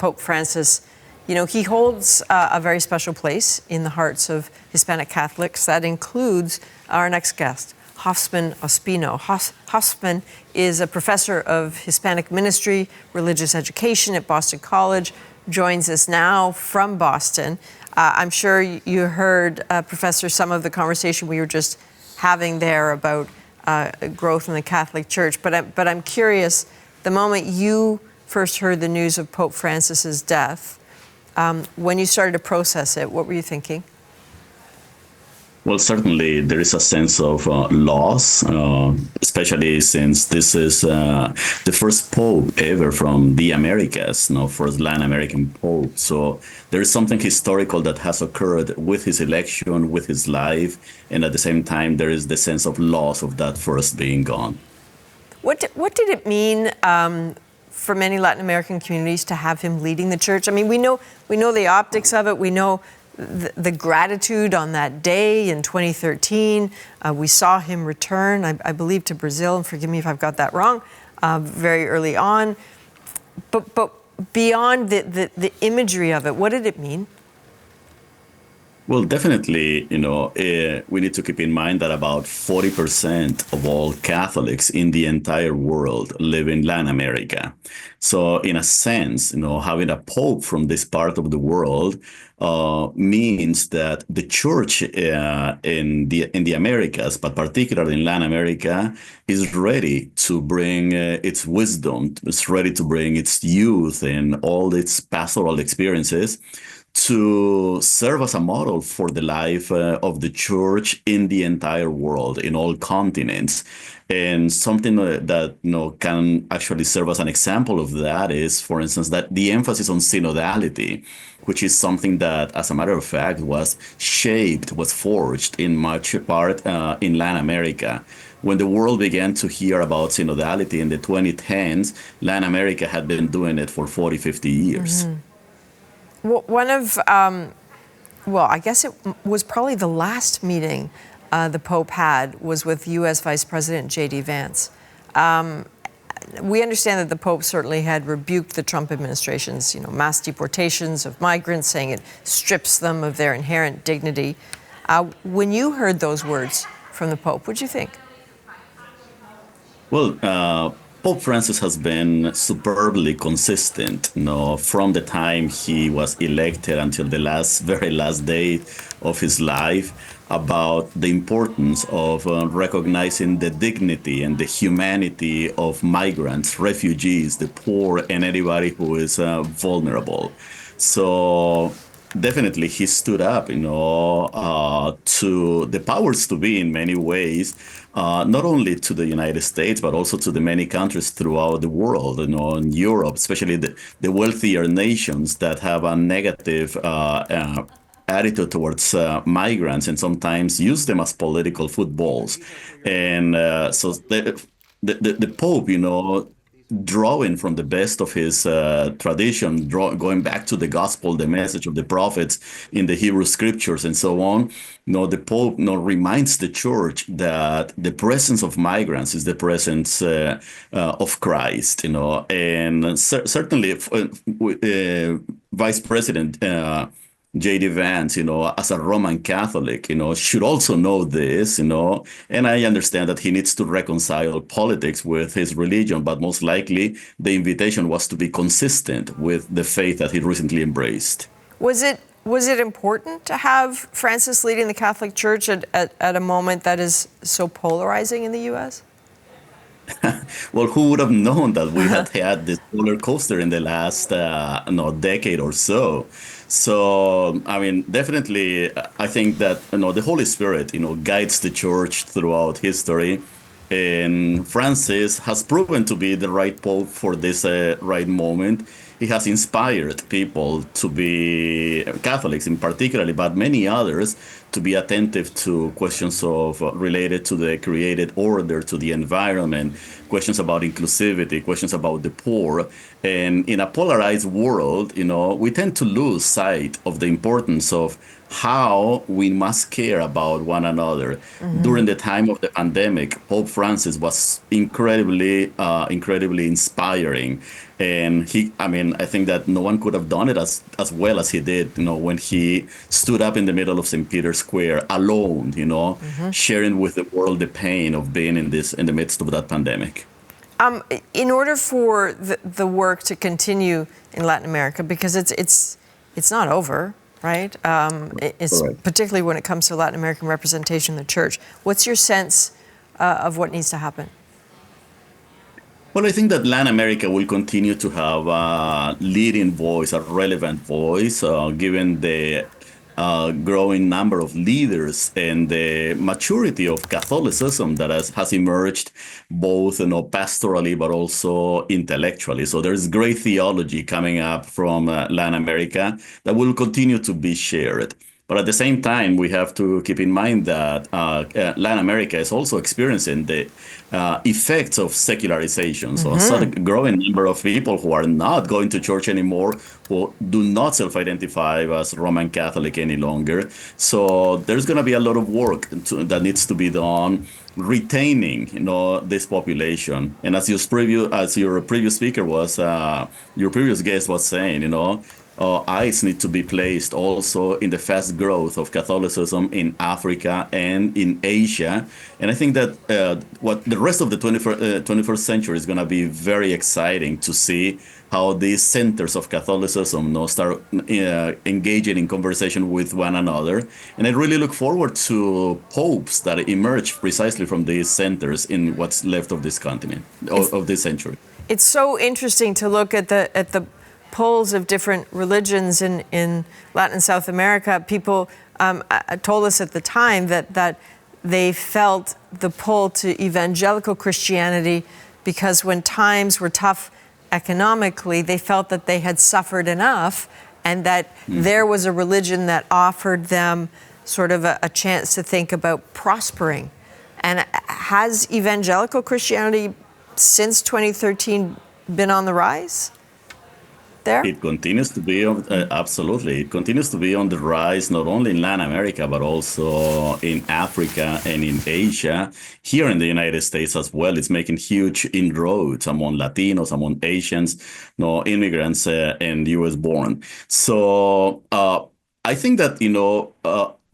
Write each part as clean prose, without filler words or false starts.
Pope Francis, you know, he holds a very special place in the hearts of Hispanic Catholics. That includes our next guest, Hosffman Ospino. Hosffman is a professor of Hispanic ministry, religious education at Boston College, joins us now from Boston. I'm sure you heard, Professor, some of the conversation we were just having there about growth in the Catholic Church. But I'm curious, the moment you first heard the news of Pope Francis's death, when you started to process it, what were you thinking? Well, certainly there is a sense of loss, especially since this is the first Pope ever from the Americas, first Latin American Pope. So there is something historical that has occurred with his election, with his life, and at the same time there is the sense of loss of that first being gone. What did it mean for many Latin American communities to have him leading the church? I mean, we know the optics of it. We know the gratitude on that day in 2013. We saw him return, I believe, to Brazil, and forgive me if I've got that wrong, very early on. But beyond the imagery of it, what did it mean? Well, definitely, we need to keep in mind that about 40% of all Catholics in the entire world live in Latin America. So in a sense, having a pope from this part of the world means that the church in the Americas, but particularly in Latin America, is ready to bring its wisdom, is ready to bring its youth and all its pastoral experiences to serve as a model for the life of the church in the entire world, in all continents. And something that can actually serve as an example of that is, for instance, that the emphasis on synodality, which is something that, as a matter of fact, was forged in much part in Latin America. When the world began to hear about synodality in the 2010s, Latin America had been doing it for 40, 50 years. Mm-hmm. One of, I guess it was probably the last meeting the Pope had was with U.S. Vice President J.D. Vance. We understand that the Pope certainly had rebuked the Trump administration's, mass deportations of migrants, saying it strips them of their inherent dignity. When you heard those words from the Pope, what'd you think? Well, Pope Francis has been superbly consistent, from the time he was elected until the very last day of his life, about the importance of recognizing the dignity and the humanity of migrants, refugees, the poor, and anybody who is vulnerable. So definitely he stood up, to the powers to be in many ways, not only to the United States, but also to the many countries throughout the world, in Europe, especially the wealthier nations that have a negative attitude towards migrants and sometimes use them as political footballs. And so the Pope, drawing from the best of his tradition, going back to the gospel, the message of the prophets in the Hebrew scriptures and so on, the Pope reminds the church that the presence of migrants is the presence of Christ, and certainly Vice President J.D. Vance, as a Roman Catholic, should also know this, and I understand that he needs to reconcile politics with his religion, but most likely the invitation was to be consistent with the faith that he recently embraced. Was it important to have Francis leading the Catholic Church at a moment that is so polarizing in the U.S.? Well, who would have known that we had this roller coaster in the last decade or so? So, I mean, definitely, I think that the Holy Spirit, guides the church throughout history, and Francis has proven to be the right pope for this right moment. He has inspired people to be Catholics, in particular, but many others, to be attentive to questions of related to the created order, to the environment, questions about inclusivity, questions about the poor. And in a polarized world, we tend to lose sight of the importance of how we must care about one another. During the time of the pandemic, Pope Francis was incredibly inspiring. And I think that no one could have done it as well as he did, when he stood up in the middle of St. Peter's Square alone, sharing with the world the pain of being in the midst of that pandemic. In order for the work to continue in Latin America, because it's not over, right? It's particularly when it comes to Latin American representation in the church. What's your sense of what needs to happen? Well, I think that Latin America will continue to have a leading voice, a relevant voice, given the growing number of leaders and the maturity of Catholicism that has emerged both pastorally but also intellectually. So there's great theology coming up from Latin America that will continue to be shared. But at the same time, we have to keep in mind that Latin America is also experiencing the effects of secularization. So a growing number of people who are not going to church anymore, who do not self-identify as Roman Catholic any longer. So there's going to be a lot of work that needs to be done retaining, this population. And as your previous speaker was, your previous guest was saying, eyes need to be placed also in the fast growth of Catholicism in Africa and in Asia. And I think that what the rest of the 21st century is going to be very exciting to see how these centers of Catholicism start engaging in conversation with one another. And I really look forward to popes that emerge precisely from these centers in what's left of this continent, of this century. It's so interesting to look at the polls of different religions in Latin and South America. People told us at the time that they felt the pull to evangelical Christianity because when times were tough economically, they felt that they had suffered enough and that there was a religion that offered them sort of a chance to think about prospering. And has evangelical Christianity since 2013 been on the rise? There? It continues to be, absolutely. It continues to be on the rise, not only in Latin America, but also in Africa and in Asia. Here in the United States as well, it's making huge inroads among Latinos, among Asians, immigrants and US born. So I think that,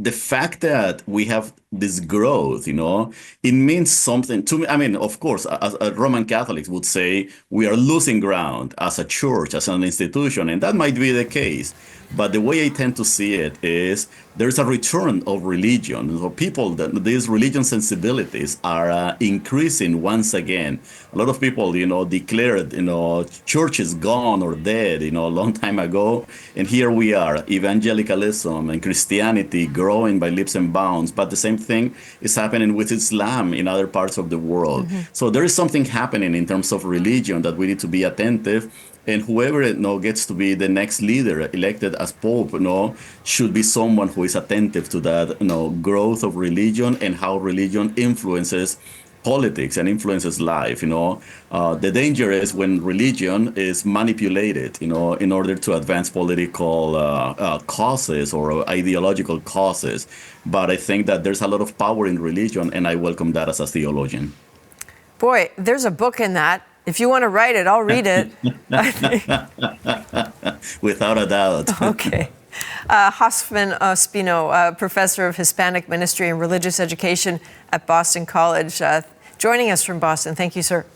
the fact that we have this growth, it means something to me. I mean, of course, as Roman Catholics would say, we are losing ground as a church, as an institution, and that might be the case. But the way I tend to see it is there's a return of religion. So people, these religion sensibilities are increasing once again. A lot of people, declared, church is gone or dead, a long time ago. And here we are, evangelicalism and Christianity growing by leaps and bounds. But the same thing is happening with Islam in other parts of the world. So there is something happening in terms of religion that we need to be attentive. And whoever gets to be the next leader elected as Pope, should be someone who is attentive to that, growth of religion and how religion influences politics and influences life. The danger is when religion is manipulated, in order to advance political causes or ideological causes. But I think that there's a lot of power in religion, and I welcome that as a theologian. Boy, there's a book in that. If you want to write it, I'll read it. Without a doubt. Okay. Hosffman Ospino, professor of Hispanic Ministry and Religious Education at Boston College, joining us from Boston. Thank you, sir.